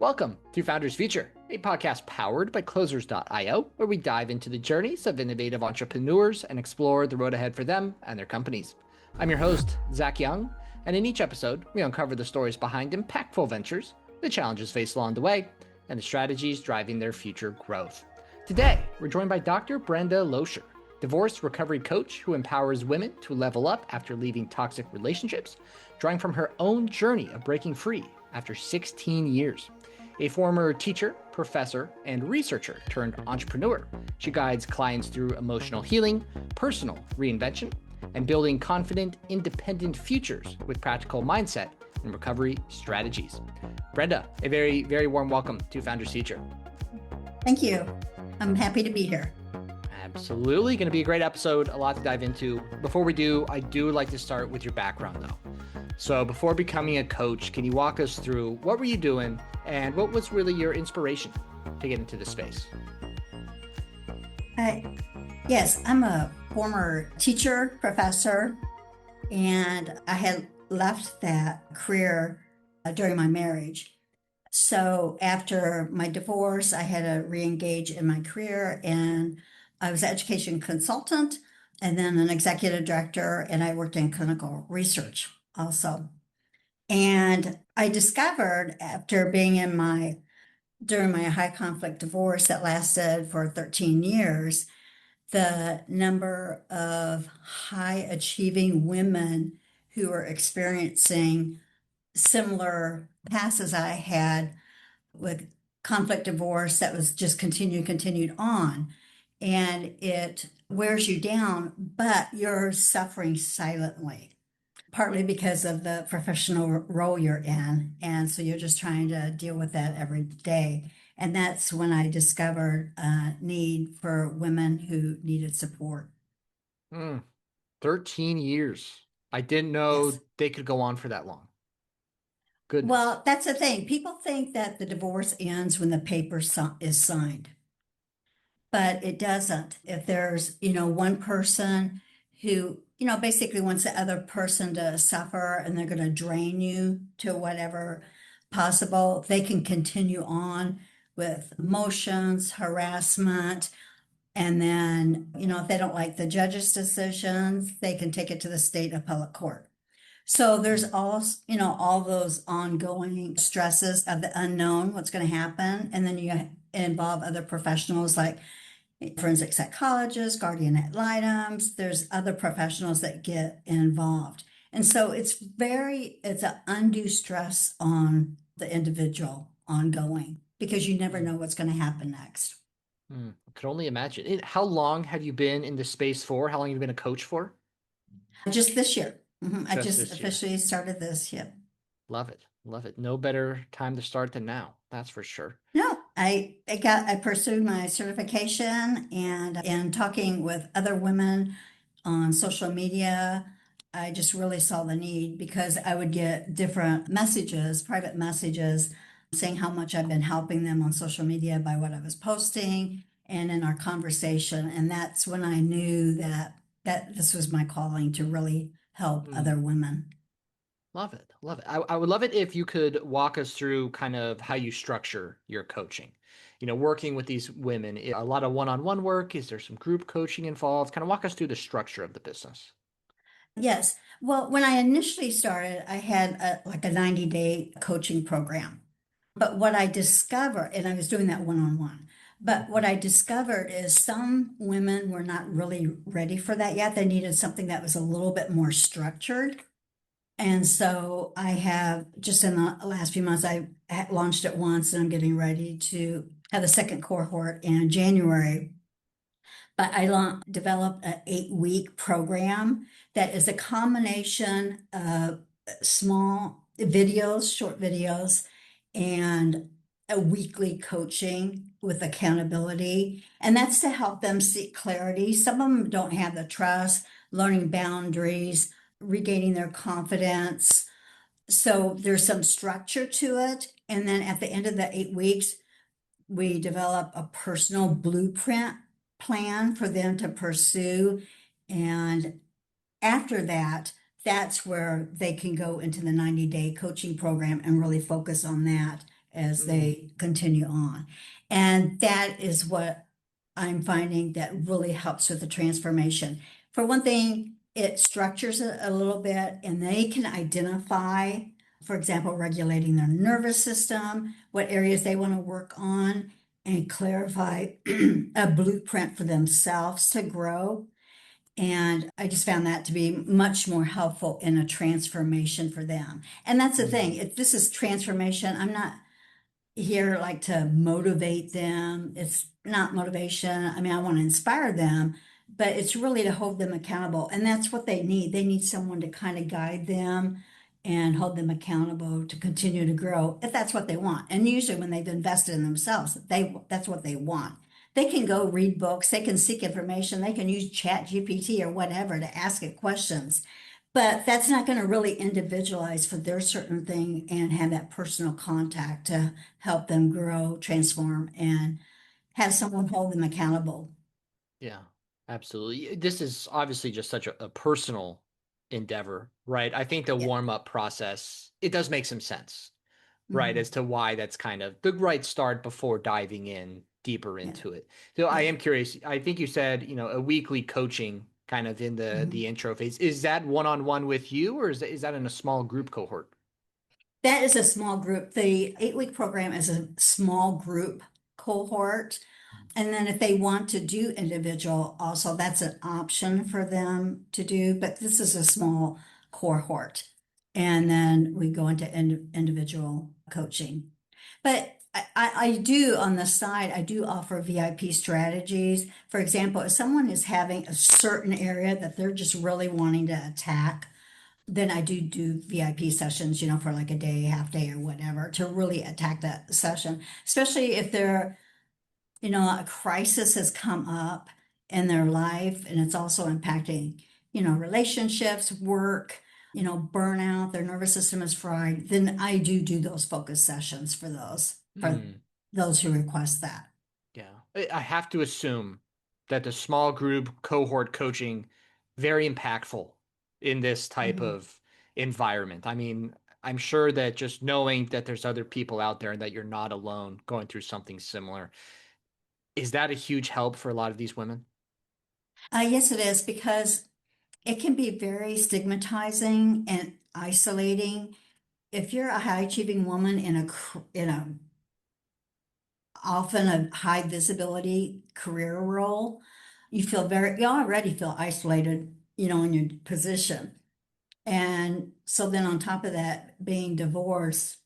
Welcome to Founders Future, a podcast powered by Closers.io, where we dive into the journeys of innovative entrepreneurs and explore the road ahead for them and their companies. I'm your host, Zach Young, and in each episode, we uncover the stories behind impactful ventures, the challenges faced along the way, and the strategies driving their future growth. Today, we're joined by Dr. Brenda Loscher, divorce recovery coach who empowers women to level up after leaving toxic relationships, drawing from her own journey of breaking free after 16 years. A former teacher, professor, and researcher turned entrepreneur, she guides clients through emotional healing, personal reinvention, and building confident, independent futures with practical mindset and recovery strategies. Brenda, a very, very warm welcome to Founders Future. Thank you. I'm happy to be here. Absolutely. Going to be a great episode, a lot to dive into. Before we do, I do like to start with your background though. So before becoming a coach, can you walk us through what were you doing and what was really your inspiration to get into this space? Yes, I'm a former teacher, professor, and I had left that career during my marriage. So after my divorce, I had to re-engage in my career, and I was an education consultant and then an executive director, and I worked in clinical research also. And I discovered after being during my high conflict divorce that lasted for 13 years, the number of high achieving women who were experiencing similar passes I had with conflict divorce that was just continued on. And it wears you down, but you're suffering silently, partly because of the professional role you're in. And so you're just trying to deal with that every day. And that's when I discovered a need for women who needed support. 13 years. I didn't know Yes. they could go on for that long. Goodness. Well, that's the thing. People think that the divorce ends when the paper is signed, but it doesn't. If there's, one person who, basically wants the other person to suffer and they're going to drain you to whatever possible, they can continue on with emotions, harassment. And then, if they don't like the judge's decisions, they can take it to the state appellate court. So there's all those ongoing stresses of the unknown, what's going to happen. And then you involve other professionals like forensic psychologists, guardian ad litems. There's other professionals that get involved. And so it's an undue stress on the individual ongoing because you never know what's going to happen next. I could only imagine. How long have you been in this space for? How long have you been a coach for? Just this year. I just this year. officially started this. Yep. Love it. Love it. No better time to start than now. That's for sure. No, I pursued my certification, and in talking with other women on social media, I just really saw the need because I would get different messages, private messages, saying how much I've been helping them on social media by what I was posting and in our conversation. And that's when I knew that this was my calling to really help other women. Love it. Love it. I would love it if you could walk us through kind of how you structure your coaching. Working with these women, a lot of one-on-one work. Is there some group coaching involved? Kind of walk us through the structure of the business. Yes. Well, when I initially started, I had a 90-day coaching program. But what I discovered, and I was doing that one-on-one, but what I discovered is some women were not really ready for that yet. They needed something that was a little bit more structured. And so I have just in the last few months, I launched it once and I'm getting ready to have the second cohort in January. But I developed an 8-week program that is a combination of small videos, short videos, and a weekly coaching with accountability. And that's to help them seek clarity. Some of them don't have the trust, learning boundaries, regaining their confidence. So there's some structure to it. And then at the end of the 8 weeks, we develop a personal blueprint plan for them to pursue. And after that, that's where they can go into the 90-day coaching program and really focus on that as Mm, they continue on. And that is what I'm finding that really helps with the transformation. For one thing, it structures it a little bit and they can identify, for example, regulating their nervous system, what areas they want to work on, and clarify a blueprint for themselves to grow. And I just found that to be much more helpful in a transformation for them. And that's the thing. mm, If this is transformation, I'm not here like to motivate them. It's not motivation. I mean, I want to inspire them, but it's really to hold them accountable. And that's what they need. They need someone to kind of guide them and hold them accountable to continue to grow if that's what they want. And usually when they've invested in themselves, that's what they want. They can go read books, they can seek information, they can use Chat GPT or whatever to ask it questions. But that's not going to really individualize for their certain thing and have that personal contact to help them grow, transform, and have someone hold them accountable. yeah, absolutely. This is obviously just such a personal endeavor, right? I think the Yeah. warm up process, it does make some sense, right, Mhm. as to why that's kind of the right start before diving in deeper Yeah. into it. So I Yeah. am curious. I think you said, a weekly coaching kind of in the Mhm. intro phase. Is that one-on-one with you, or is that in a small group cohort? That is a small group. The 8-week program is a small group cohort. And then if they want to do individual, also that's an option for them to do, but this is a small cohort. And then we go into individual coaching. But I do on the side, I do offer VIP strategies. For example, if someone is having a certain area that they're just really wanting to attack, then I do VIP sessions, for like a day, half day or whatever to really attack that session, especially if they're a crisis has come up in their life and it's also impacting, relationships, work, burnout, their nervous system is fried, then I do those focus sessions for Hmm. those who request that. Yeah. I have to assume that the small group cohort coaching very impactful in this type Mhm. of environment. I mean, I'm sure that just knowing that there's other people out there and that you're not alone going through something similar, is that a huge help for a lot of these women? Yes, it is because it can be very stigmatizing and isolating. If you're a high achieving woman in a often a high visibility career role, you already feel isolated, in your position. And so then on top of that, being divorced,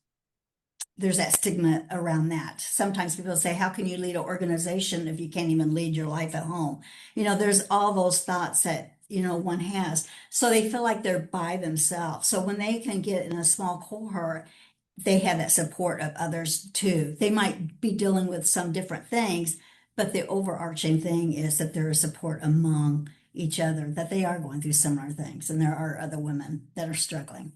there's that stigma around that. Sometimes people say, how can you lead an organization if you can't even lead your life at home? There's all those thoughts that, one has. So they feel like they're by themselves. So when they can get in a small cohort, they have that support of others too. They might be dealing with some different things, but the overarching thing is that there is support among each other, that they are going through similar things. And there are other women that are struggling.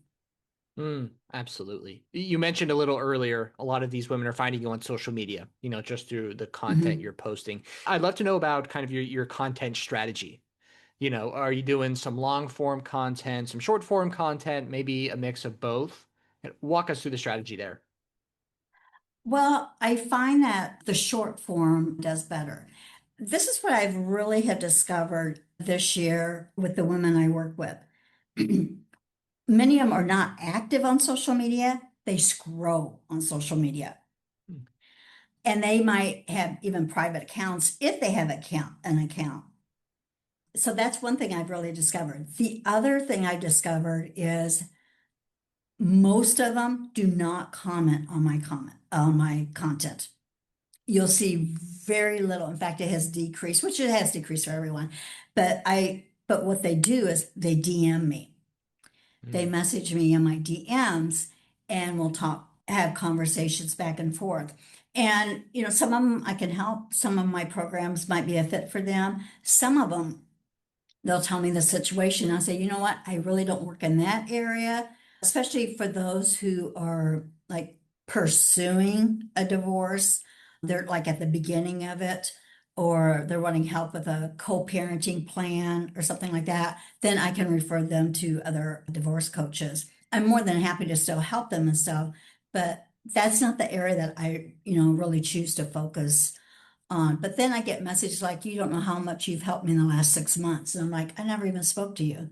Absolutely. You mentioned a little earlier, a lot of these women are finding you on social media, just through the content Mhm. you're posting. I'd love to know about kind of your content strategy. Are you doing some long form content, some short form content, maybe a mix of both? Walk us through the strategy there. Well, I find that the short form does better. This is what I've really have discovered this year with the women I work with. Many of them are not active on social media. They scroll on social media. Hmm. And they might have even private accounts if they have an account. So that's one thing I've really discovered. The other thing I discovered is most of them do not comment on my content. You'll see very little. In fact, it has decreased, which it has decreased for everyone. But what they do is they DM me. They Hmm. message me in my DMs and we'll have conversations back and forth. And, some of them I can help. Some of my programs might be a fit for them. Some of them they'll tell me the situation. I'll say, you know what? I really don't work in that area, especially for those who are like pursuing a divorce. They're like at the beginning of it, or they're wanting help with a co-parenting plan or something like that. Then I can refer them to other divorce coaches. I'm more than happy to still help them and stuff, but that's not the area that I, really choose to focus on. But then I get messages like, you don't know how much you've helped me in the last 6 months. And I'm like, I never even spoke to you,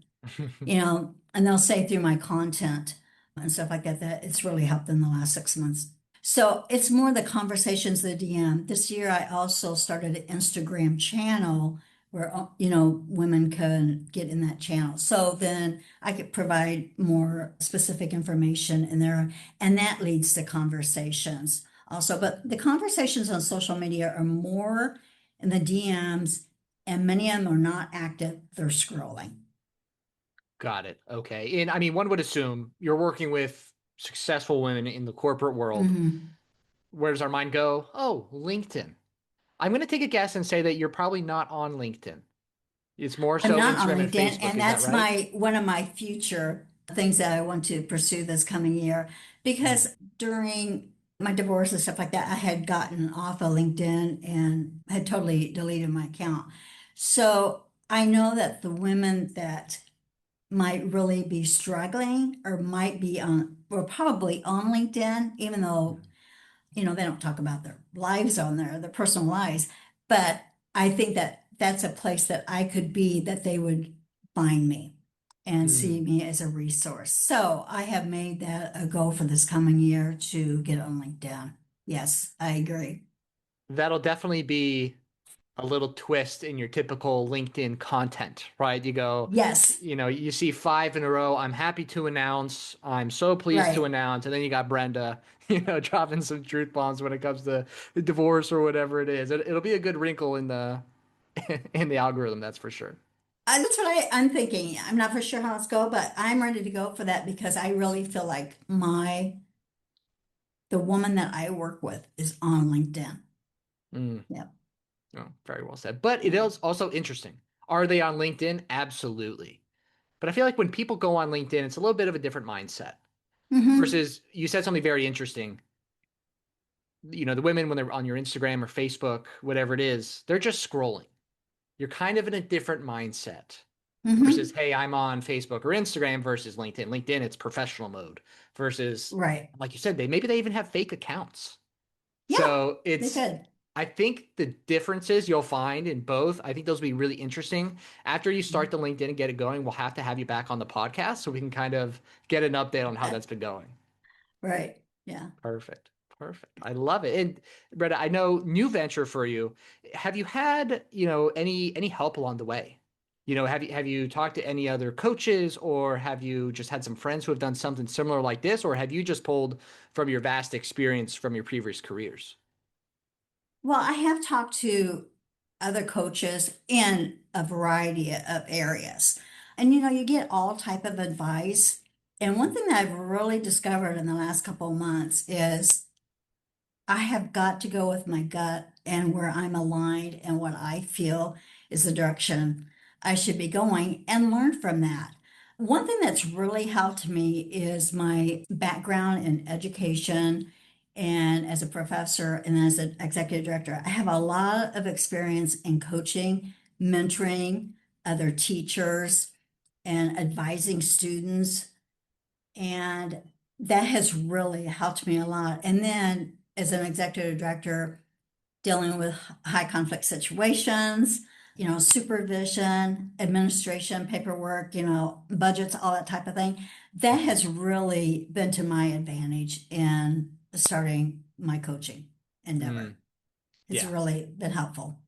and they'll say through my content and stuff like that, that it's really helped in the last 6 months. So it's more the conversations, the DM. This year, I also started an Instagram channel where, women can get in that channel. So then I could provide more specific information in there, and that leads to conversations also. But the conversations on social media are more in the DMs, and many of them are not active, they're scrolling. Got it. Okay. And I mean, one would assume you're working with successful women in the corporate world. Mhm. Where does our mind go? Oh, LinkedIn. I'm going to take a guess and say that you're probably not on LinkedIn. It's more I'm so not on Instagram and LinkedIn, Facebook. and Is that that's right? my one of my future things that I want to pursue this coming year. Mm, Because during my divorce and stuff like that, I had gotten off of LinkedIn and had totally deleted my account. So I know that the women that might really be struggling or might be on, were probably on LinkedIn, even though they don't talk about their lives on there, their personal lives. But I think that that's a place that I could be, that they would find me and see mm. me as a resource. So I have made that a goal for this coming year to get on LinkedIn. Yes, I agree. That'll definitely be a little twist in your typical LinkedIn content, right? You go, Yes, you see five in a row. I'm happy to announce. I'm so pleased to right. announce. And then you got Brenda, dropping some truth bombs when it comes to divorce or whatever it is. It'll be a good wrinkle in the in the algorithm, that's for sure. That's what I'm thinking. I'm not for sure how it's go, but I'm ready to go for that because I really feel like the woman that I work with is on LinkedIn. Mm. Yep. Oh, very well said. But it Yeah. is also interesting. Are they on LinkedIn? Absolutely. But I feel like when people go on LinkedIn, it's a little bit of a different mindset Hmm. versus you said something very interesting. The women, when they're on your Instagram or Facebook, whatever it is, they're just scrolling. You're kind of in a different mindset versus, Hmm. hey, I'm on Facebook or Instagram versus LinkedIn. LinkedIn, it's professional mode versus, Right. like you said, maybe they even have fake accounts. Yeah, So they could. I think the differences you'll find in both, I think those will be really interesting. After you start the LinkedIn and get it going, we'll have to have you back on the podcast so we can kind of get an update on how that's been going. Right. Yeah. Perfect. Perfect. I love it. And Brenda, I know new venture for you. Have you had, any help along the way? Have you talked to any other coaches or have you just had some friends who have done something similar like this, or have you just pulled from your vast experience from your previous careers? Well, I have talked to other coaches in a variety of areas. And you get all type of advice. And one thing that I've really discovered in the last couple of months is I have got to go with my gut and where I'm aligned and what I feel is the direction I should be going and learn from that. One thing that's really helped me is my background in education and as a professor and as an executive director. I have a lot of experience in coaching, mentoring other teachers, and advising students, and that has really helped me a lot. And then as an executive director, dealing with high conflict situations, supervision, administration, paperwork, budgets, all that type of thing. That has really been to my advantage in starting my coaching Mm, endeavor. It's yeah. really been helpful.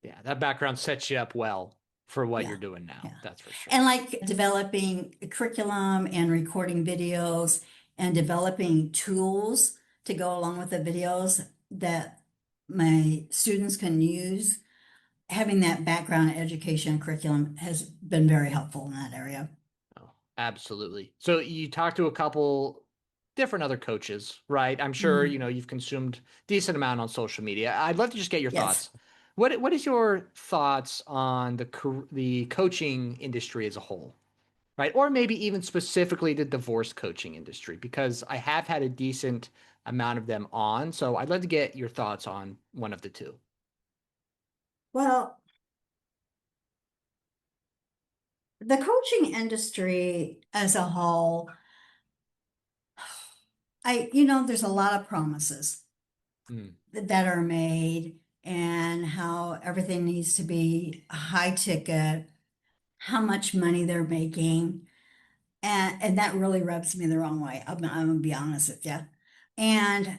Yeah. That background sets you up well for what you're Yeah. doing now. Yeah. That's for sure. And like developing a curriculum and recording videos and developing tools to go along with the videos that my students can use. Having that background in education curriculum has been very helpful in that area. Oh, absolutely. So you talked to a couple different other coaches, right? I'm sure, Mhm. you've consumed decent amount on social media. I'd love to just get your Yes. thoughts. What is your thoughts on the coaching industry as a whole, right? Or maybe even specifically the divorce coaching industry, because I have had a decent amount of them on. So I'd love to get your thoughts on one of the two. Well, the coaching industry as a whole, there's a lot of promises Mm, that are made and how everything needs to be high ticket, how much money they're making. And that really rubs me the wrong way. I'm gonna be honest with you. And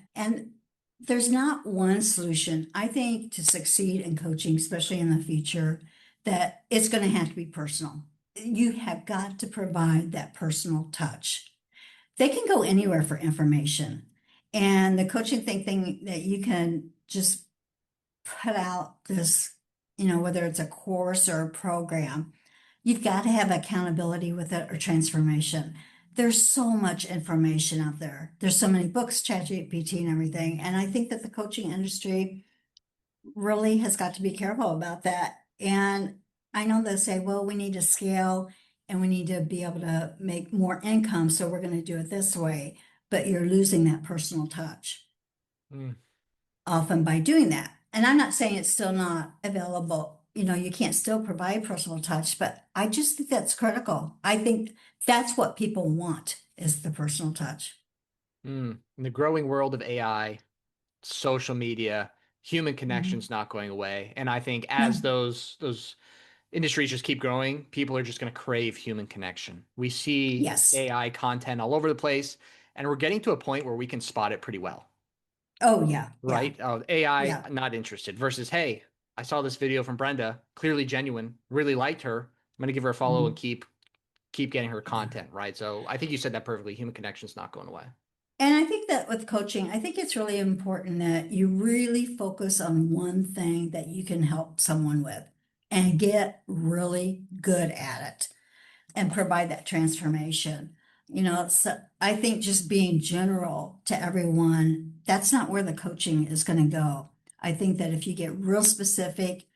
there's not one solution. I think to succeed in coaching, especially in the future, that it's going to have to be personal. You have got to provide that personal touch. They can go anywhere for information. And the coaching thing that you can just put out this, whether it's a course or a program, you've got to have accountability with it or transformation. There's so much information out there. There's so many books, ChatGPT and everything. And I think that the coaching industry really has got to be careful about that. And I know they say, well, we need to scale and we need to be able to make more income. So we're going to do it this way. But you're losing that personal touch mm, often by doing that. And I'm not saying it's still not available. You can't still provide personal touch, but I just think that's critical. I think that's what people want is the personal touch. mm. In the growing world of AI, social media, human Mhm. connection's not going away. And I think as No. those industries just keep growing, people are just going to crave human connection. We see Yes. AI content all over the place, and we're getting to a point where we can spot it pretty well, Oh, yeah. Yeah. right? AI, Yeah. not interested, versus, hey, I saw this video from Brenda, clearly genuine, really liked her. I'm going to give her a follow and Mhm. keep getting her Yeah. content, right? So I think you said that perfectly. Human connection's not going away. And I think that with coaching, I think it's really important that you really focus on one thing that you can help someone with and get really good at it and provide that transformation. So I think just being general to everyone, that's not where the coaching is going to go. I think that if you get real specific,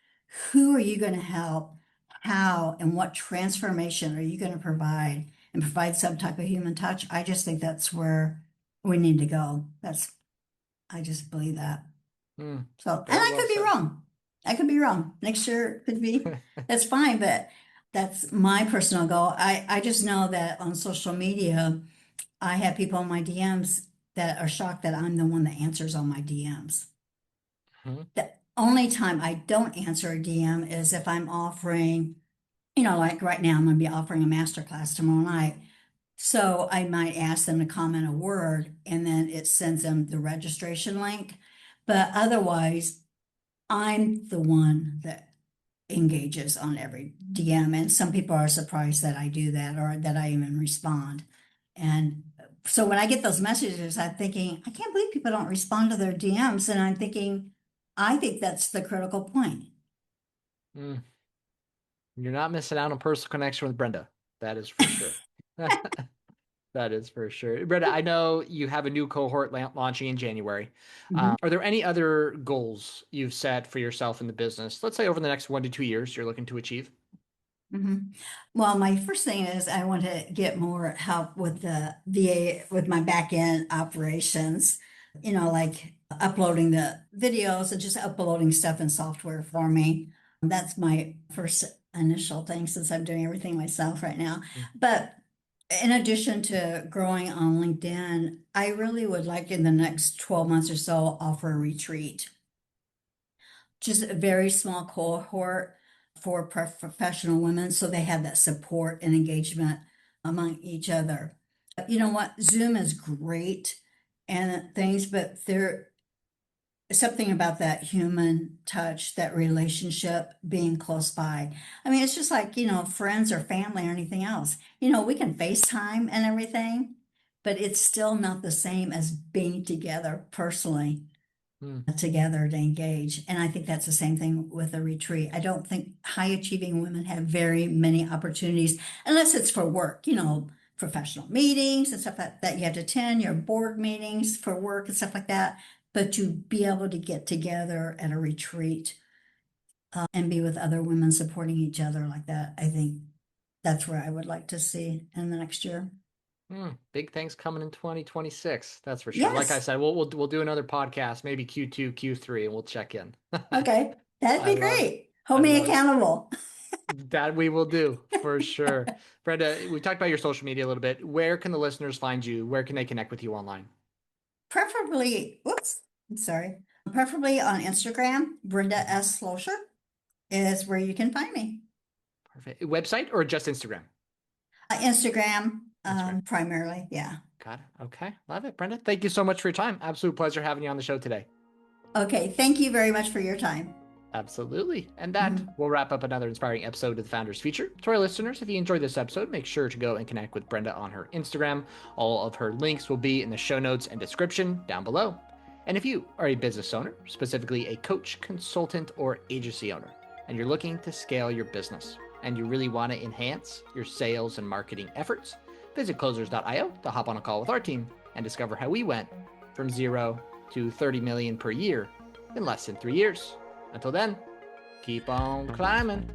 who are you going to help? How and what transformation are you going to provide and provide some type of human touch? I just think that's where we need to go. I just believe that. Hmm, So, and very I well could be said. wrong. I could be wrong. Next year could be, that's fine, but that's my personal goal. I just know that on social media, I have people in my DMs that are shocked that I'm the one that answers all my DMs. Hmm, The only time I don't answer a DM is if I'm offering, like right now, I'm going to be offering a master class tomorrow night. So I might ask them to comment a word and then it sends them the registration link. But otherwise, I'm the one that engages on every DM, and some people are surprised that I do that or that I even respond. And so when I get those messages, I'm thinking, I can't believe people don't respond to their DMs. And I'm thinking, I think that's the critical point. hmm. You're not missing out on personal connection with Brenda. That is for sure. That is for sure. Brenda, I know you have a new cohort launching in January. Mhm. Are there any other goals you've set for yourself in the business? Let's say over the next 1 to 2 years you're looking to achieve. Mhm. Well, my first thing is I want to get more help with the VA with my back end operations, like uploading the videos and just uploading stuff in software for me. That's my first initial thing since I'm doing everything myself right now. But in addition to growing on LinkedIn, I really would like in the next 12 months or so offer a retreat, just a very small cohort for professional women so they have that support and engagement among each other. You know what? Zoom is great and things, but there is something about that human touch, that relationship being close by. I mean, it's just like, friends or family or anything else. We can FaceTime and everything, but it's still not the same as being together personally Hmm, together to engage. And I think that's the same thing with a retreat. I don't think high achieving women have very many opportunities unless it's for work, professional meetings and stuff like that you have to attend, your board meetings for work and stuff like that. But to be able to get together at a retreat and be with other women supporting each other like that, I think that's where I would like to see in the next year. Big things coming in 2026. That's for sure. Like I Yes. said, we'll do another podcast, maybe Q2, Q3, and we'll check in. Okay. That'd I be love it. great. Hold I me love it. accountable. That we will do for sure. Brenda, we talked about your social media a little bit. Where can the listeners find you? Where can they connect with you online? preferably, I'm sorry, preferably on Instagram. Brenda S. Loscher is where you can find me. Perfect. Website or just Instagram? Instagram, Instagram. primarily. Yeah. Got it. Okay. Love it. Brenda, thank you so much for your time. Absolute pleasure having you on the show today. Okay. Thank you very much for your time. Absolutely. And that will wrap up another inspiring episode of the Founders Feature. To our listeners, if you enjoyed this episode, make sure to go and connect with Brenda on her Instagram. All of her links will be in the show notes and description down below. And if you are a business owner, specifically a coach, consultant, or agency owner, and you're looking to scale your business, and you really want to enhance your sales and marketing efforts, visit closers.io to hop on a call with our team and discover how we went from 0 to 30 million per year in less than 3 years. Until then, keep on climbing.